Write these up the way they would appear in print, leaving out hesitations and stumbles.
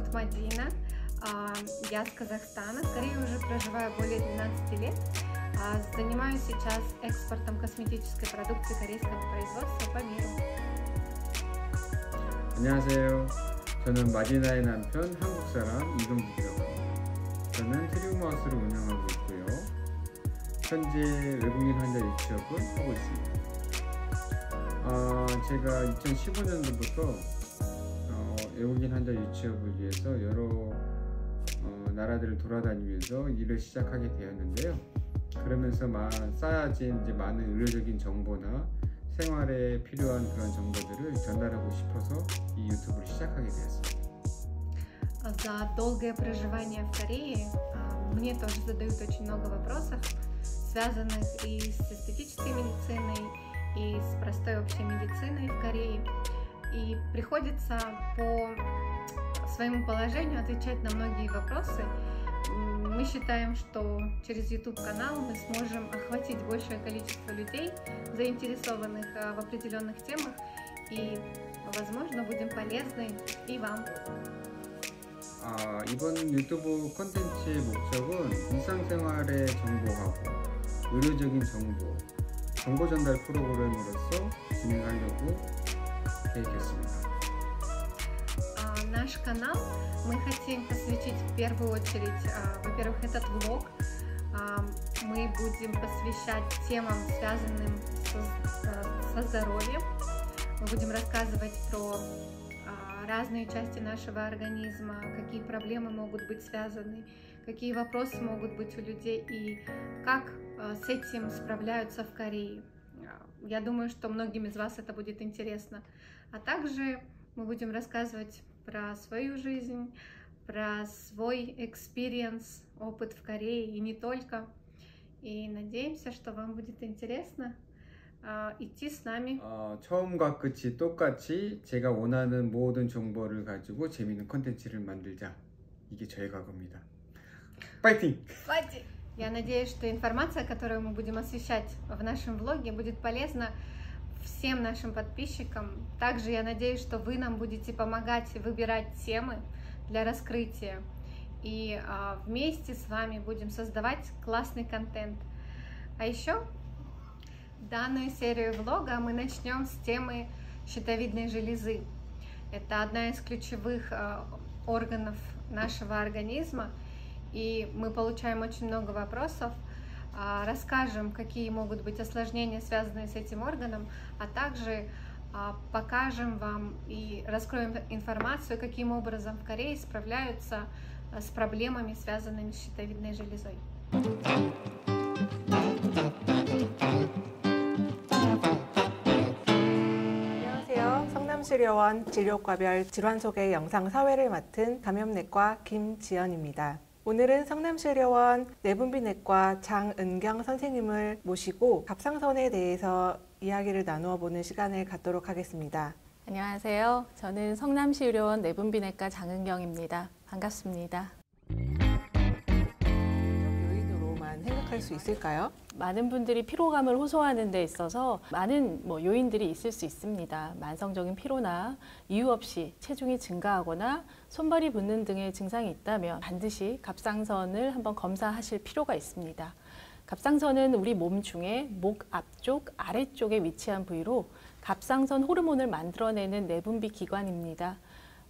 зовут Мадина. Я с Казахстана. В Корее уже проживаю более 12 лет. Занимаюсь сейчас экспортом косметической продукции корейского производства по миру. 안녕하세요. 저는 마디나의 남편 한국 사람 이동국이라고 합니다. 저는 트리움하우스를 운영하고 있고요. 현재 외국인 환자 유치업을 하고 있습니다. 제가 2015년도부터 외국인 환자 유치업을 위해서 여러 나라들을 돌아다니면서 일을 시작하게 되었는데요. 그러면서 쌓여진 이제 많은 의료적인 정보나 생활에 필요한 그런 정보들을 전달하고 싶어서 이 유튜브를 시작하게 되었습니다. За долгое проживание в Корее мне тоже задают очень много вопросов, связанных и с эстетической медициной, и с простой общей медициной в Корее. И приходится по своему положению отвечать на многие вопросы. Мы считаем, что через YouTube-канал мы сможем охватить большее количество людей, заинтересованных в определенных темах, и, возможно, будем полезны и вам. 이번 유튜브 콘텐츠의 목적은 일상생활의 정보하고 의료적인 정보 전달 프로그램으로서 진행하려고 계획했습니다. Наш канал мы хотим посвятить в первую очередь, во-первых, этот влог. Мы будем посвящать темам, связанным со здоровьем. Мы будем рассказывать про разные части нашего организма, какие проблемы могут быть связаны, какие вопросы могут быть у людей и как с этим справляются в Корее. Я думаю, что многим из вас это будет интересно. А также мы будем рассказывать про свою жизнь, про свой экспириенс, опыт в Корее и не только. И надеемся, что вам будет интересно идти с нами. 처음과 끝이 똑같이 제가 원하는 모든 정보를 가지고 재미있는 콘텐츠를 만들자. 이게 저의 각오입니다. 파이팅! 파이팅! Я надеюсь, что информация, которую мы будем освещать в нашем влоге, будет полезна всем нашим подписчикам. Также я надеюсь, что вы нам будете помогать выбирать темы для раскрытия. И вместе с вами будем создавать классный контент. А еще данную серию влога мы начнем с темы щитовидной железы. Это одна из ключевых органов нашего организма. И мы получаем очень много вопросов. Расскажем, какие могут быть осложнения, связанные с этим органом, а также покажем вам и раскроем информацию, каким образом в Корее справляются с проблемами, связанными с щитовидной железой. 안녕하세요. 성남시료원 진료과별 질환 소개 영상 사회를 맡은 감염내과 김지연입니다. 오늘은 성남시료원 내분비내과 장은경 선생님을 모시고 갑상선에 대해서 이야기를 나누어 보는 시간을 갖도록 하겠습니다. 안녕하세요. 저는 성남시의료원 내분비내과 장은경입니다. 반갑습니다. 요인으로만 생각할 수 있을까요? 많은 분들이 피로감을 호소하는 데 있어서 많은 요인들이 있을 수 있습니다. 만성적인 피로나 이유 없이 체중이 증가하거나 손발이 붓는 등의 증상이 있다면 반드시 갑상선을 한번 검사하실 필요가 있습니다. 갑상선은 우리 몸 중에 목 앞쪽, 아래쪽에 위치한 부위로 갑상선 호르몬을 만들어내는 내분비 기관입니다.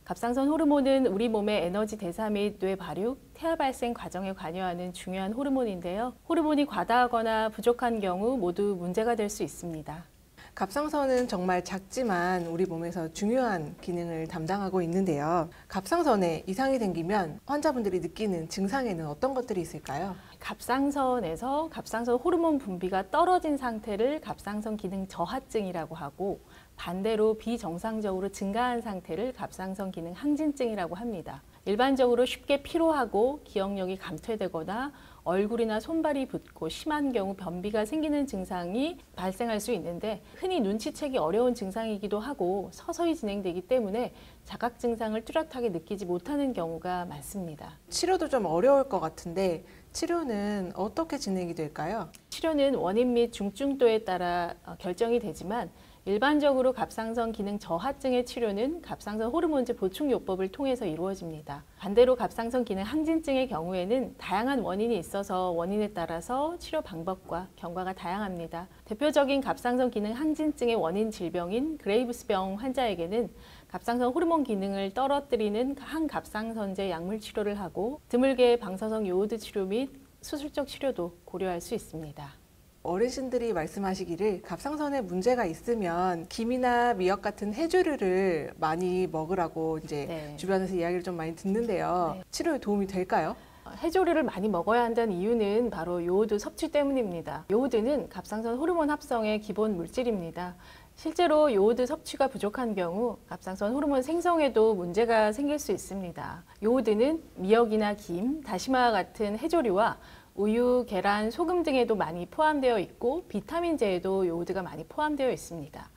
갑상선 호르몬은 우리 몸의 에너지 대사 및 뇌 발육, 태아 발생 과정에 관여하는 중요한 호르몬인데요. 호르몬이 과다하거나 부족한 경우 모두 문제가 될 수 있습니다. 갑상선은 정말 작지만 우리 몸에서 중요한 기능을 담당하고 있는데요. 갑상선에 이상이 생기면 환자분들이 느끼는 증상에는 어떤 것들이 있을까요? 갑상선에서 갑상선 호르몬 분비가 떨어진 상태를 갑상선 기능 저하증이라고 하고, 반대로 비정상적으로 증가한 상태를 갑상선 기능 항진증이라고 합니다. 일반적으로 쉽게 피로하고 기억력이 감퇴되거나 얼굴이나 손발이 붓고 심한 경우 변비가 생기는 증상이 발생할 수 있는데, 흔히 눈치채기 어려운 증상이기도 하고 서서히 진행되기 때문에 자각 증상을 뚜렷하게 느끼지 못하는 경우가 많습니다. 치료도 좀 어려울 것 같은데 치료는 어떻게 진행이 될까요? 치료는 원인 및 중증도에 따라 결정이 되지만 일반적으로 갑상선 기능 저하증의 치료는 갑상선 호르몬제 보충요법을 통해서 이루어집니다. 반대로 갑상선 기능 항진증의 경우에는 다양한 원인이 있어서 원인에 따라서 치료 방법과 경과가 다양합니다. 대표적인 갑상선 기능 항진증의 원인 질병인 그레이브스병 환자에게는 갑상선 호르몬 기능을 떨어뜨리는 항갑상선제 약물 치료를 하고 드물게 방사성 요오드 치료 및 수술적 치료도 고려할 수 있습니다. 어르신들이 말씀하시기를 갑상선에 문제가 있으면 김이나 미역 같은 해조류를 많이 먹으라고 이제 네. 주변에서 이야기를 좀 많이 듣는데요. 네. 치료에 도움이 될까요? 해조류를 많이 먹어야 한다는 이유는 바로 요오드 섭취 때문입니다. 요오드는 갑상선 호르몬 합성의 기본 물질입니다. 실제로 요오드 섭취가 부족한 경우 갑상선 호르몬 생성에도 문제가 생길 수 있습니다. 요오드는 미역이나 김, 다시마와 같은 해조류와 우유, 계란, 소금 등에도 많이 포함되어 있고 비타민제에도 요오드가 많이 포함되어 있습니다.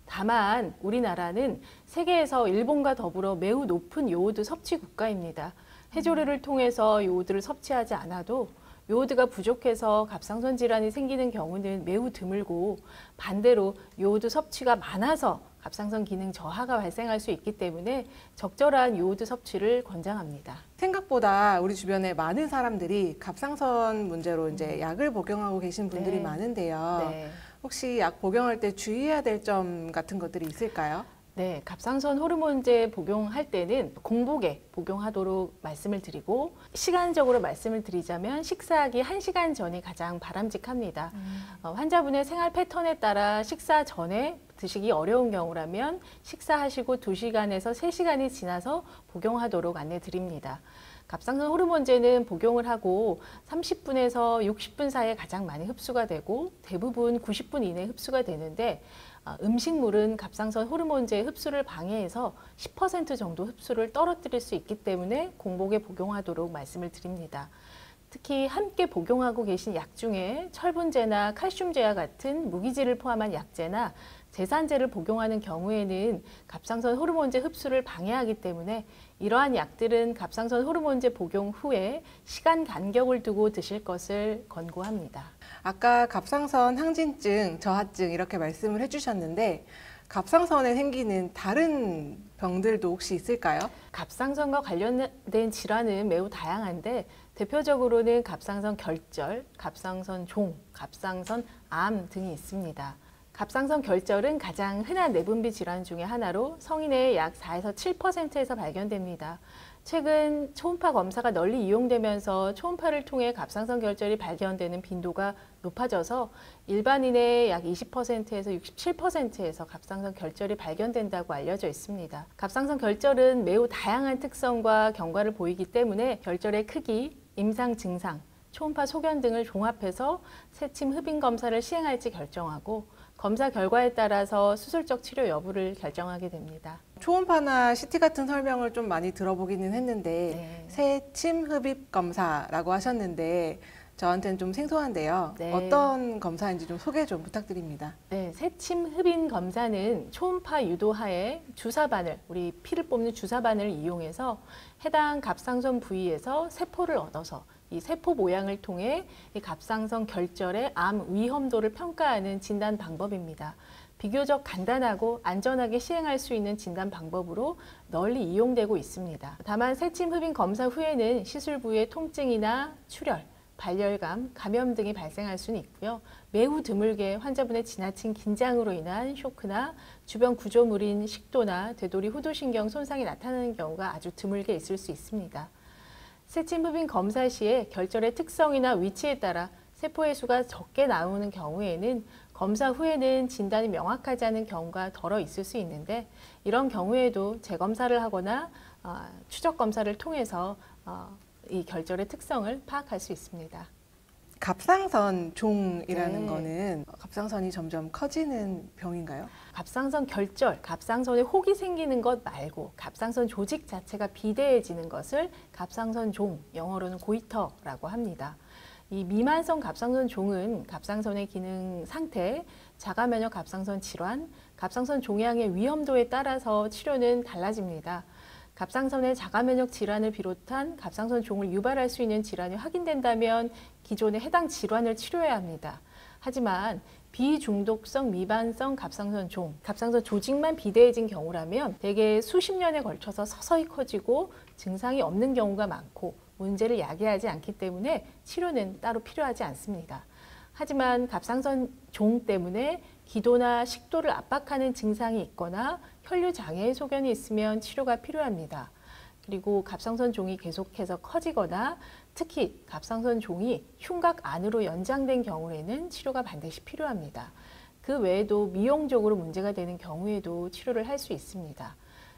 다만 우리나라는 세계에서 일본과 더불어 매우 높은 요오드 섭취 국가입니다. 해조류를 통해서 요오드를 섭취하지 않아도 요오드가 부족해서 갑상선 질환이 생기는 경우는 매우 드물고 반대로 요오드 섭취가 많아서 갑상선 기능 저하가 발생할 수 있기 때문에 적절한 요오드 섭취를 권장합니다. 생각보다 우리 주변에 많은 사람들이 갑상선 문제로 이제 약을 복용하고 계신 분들이 네. 많은데요. 네. 혹시 약 복용할 때 주의해야 될 점 같은 것들이 있을까요? 네, 갑상선 호르몬제 복용할 때는 공복에 복용하도록 말씀을 드리고 시간적으로 말씀을 드리자면 식사하기 1시간 전이 가장 바람직합니다. 환자분의 생활 패턴에 따라 식사 전에 드시기 어려운 경우라면 식사하시고 2시간에서 3시간이 지나서 복용하도록 안내 드립니다. 갑상선 호르몬제는 복용을 하고 30분에서 60분 사이에 가장 많이 흡수가 되고 대부분 90분 이내에 흡수가 되는데 음식물은 갑상선 호르몬제 흡수를 방해해서 10% 정도 흡수를 떨어뜨릴 수 있기 때문에 공복에 복용하도록 말씀을 드립니다. 특히 함께 복용하고 계신 약 중에 철분제나 칼슘제와 같은 무기질을 포함한 약제나 제산제를 복용하는 경우에는 갑상선 호르몬제 흡수를 방해하기 때문에 이러한 약들은 갑상선 호르몬제 복용 후에 시간 간격을 두고 드실 것을 권고합니다. 아까 갑상선 항진증, 저하증 이렇게 말씀을 해주셨는데 갑상선에 생기는 다른 병들도 혹시 있을까요? 갑상선과 관련된 질환은 매우 다양한데 대표적으로는 갑상선 결절, 갑상선 종, 갑상선 암 등이 있습니다. 갑상선 결절은 가장 흔한 내분비 질환 중에 하나로 성인의 약 4에서 7%에서 발견됩니다. 최근 초음파 검사가 널리 이용되면서 초음파를 통해 갑상선 결절이 발견되는 빈도가 높아져서 일반인의 약 20%에서 67%에서 갑상선 결절이 발견된다고 알려져 있습니다. 갑상선 결절은 매우 다양한 특성과 경과를 보이기 때문에 결절의 크기, 임상 증상, 초음파 소견 등을 종합해서 새침 흡인 검사를 시행할지 결정하고 검사 결과에 따라서 수술적 치료 여부를 결정하게 됩니다. 초음파나 CT 같은 설명을 좀 많이 들어보기는 했는데 네. 새침 흡입 검사라고 하셨는데 저한테는 좀 생소한데요. 네. 어떤 검사인지 좀 소개 좀 부탁드립니다. 네, 새침 흡인 검사는 초음파 유도하에 주사바늘, 우리 피를 뽑는 주사바늘을 이용해서 해당 갑상선 부위에서 세포를 얻어서 이 세포 모양을 통해 이 갑상선 결절의 암 위험도를 평가하는 진단 방법입니다. 비교적 간단하고 안전하게 시행할 수 있는 진단 방법으로 널리 이용되고 있습니다. 다만 새침 흡인 검사 후에는 시술 부위의 통증이나 출혈, 발열감, 감염 등이 발생할 수는 있고요. 매우 드물게 환자분의 지나친 긴장으로 인한 쇼크나 주변 구조물인 식도나 되돌이 후두신경 손상이 나타나는 경우가 아주 드물게 있을 수 있습니다. 새침 흡인 검사 시에 결절의 특성이나 위치에 따라 세포의 수가 적게 나오는 경우에는 검사 후에는 진단이 명확하지 않은 경우가 덜어 있을 수 있는데 이런 경우에도 재검사를 하거나 추적 검사를 통해서 이 결절의 특성을 파악할 수 있습니다. 갑상선 종이라는 네. 거는 갑상선이 점점 커지는 병인가요? 갑상선 결절, 갑상선에 혹이 생기는 것 말고 갑상선 조직 자체가 비대해지는 것을 갑상선 종, 영어로는 고이터라고 합니다. 이 미만성 갑상선 종은 갑상선의 기능 상태, 자가면역 갑상선 질환, 갑상선 종양의 위험도에 따라서 치료는 달라집니다. 갑상선의 자가면역 질환을 비롯한 갑상선 종을 유발할 수 있는 질환이 확인된다면 기존의 해당 질환을 치료해야 합니다. 하지만 비중독성 미반성 갑상선 종, 갑상선 조직만 비대해진 경우라면 대개 수십 년에 걸쳐서 서서히 커지고 증상이 없는 경우가 많고 문제를 야기하지 않기 때문에 치료는 따로 필요하지 않습니다. 하지만 갑상선 종 때문에 기도나 식도를 압박하는 증상이 있거나 혈류 장애의 소견이 있으면 치료가 필요합니다. 그리고 갑상선 종이 계속해서 커지거나 특히 갑상선 종이 흉곽 안으로 연장된 경우에는 치료가 반드시 필요합니다. 그 외에도 미용적으로 문제가 되는 경우에도 치료를 할 수 있습니다.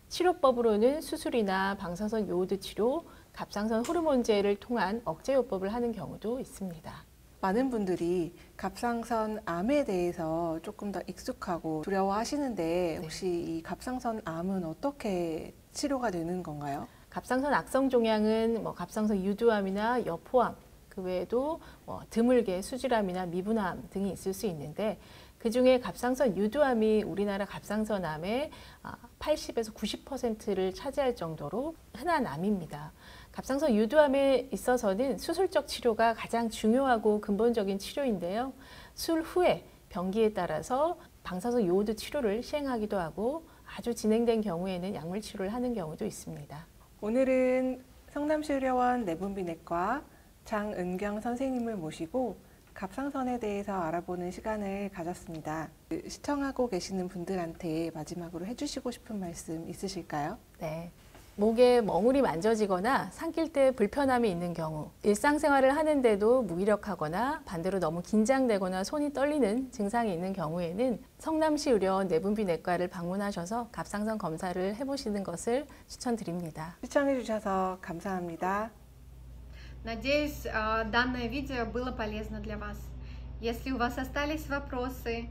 치료법으로는 수술이나 방사선 요오드 치료, 갑상선 호르몬제를 통한 억제요법을 하는 경우도 있습니다. 많은 분들이 갑상선 암에 대해서 조금 더 익숙하고 두려워하시는데 혹시 이 갑상선 암은 어떻게 치료가 되는 건가요? 갑상선 악성 종양은 갑상선 유두암이나 여포암, 그 외에도 드물게 수질암이나 미분암 등이 있을 수 있는데 그 중에 갑상선 유두암이 우리나라 갑상선암의 80에서 90%를 차지할 정도로 흔한 암입니다. 갑상선 유두암에 있어서는 수술적 치료가 가장 중요하고 근본적인 치료인데요. 수술 후에 병기에 따라서 방사선 요오드 치료를 시행하기도 하고 아주 진행된 경우에는 약물 치료를 하는 경우도 있습니다. 오늘은 성남시의료원 내분비내과 장은경 선생님을 모시고 갑상선에 대해서 알아보는 시간을 가졌습니다. 시청하고 계시는 분들한테 마지막으로 해주시고 싶은 말씀 있으실까요? 네. 목에 멍울이 만져지거나 삼킬 때 불편함이 있는 경우, 일상생활을 하는데도 무기력하거나 반대로 너무 긴장되거나 손이 떨리는 증상이 있는 경우에는 성남시 의료원 내분비내과를 방문하셔서 갑상선 검사를 해보시는 것을 추천드립니다. 시청해주셔서 감사합니다. Надеюсь, данное видео было полезно для вас. Если у вас остались вопросы,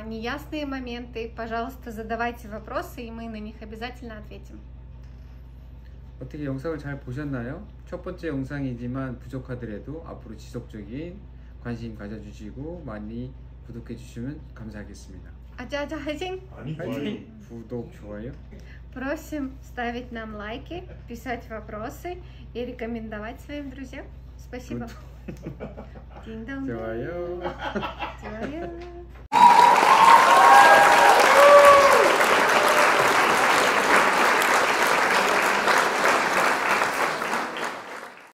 неясные моменты, пожалуйста, задавайте вопросы, и мы на них обязательно ответим. 어떻게 영상을 잘 보셨나요? 첫 번째 영상이지만 부족하더라도 앞으로 지속적인 관심 가져주시고 많이 구독해 주시면 감사하겠습니다. Адя-адя, хазин. 화이팅! 구독, 좋아요. Просим ставить нам лайки, писать вопросы и рекомендовать своим друзьям. Спасибо. Динь-дong. 좋아요.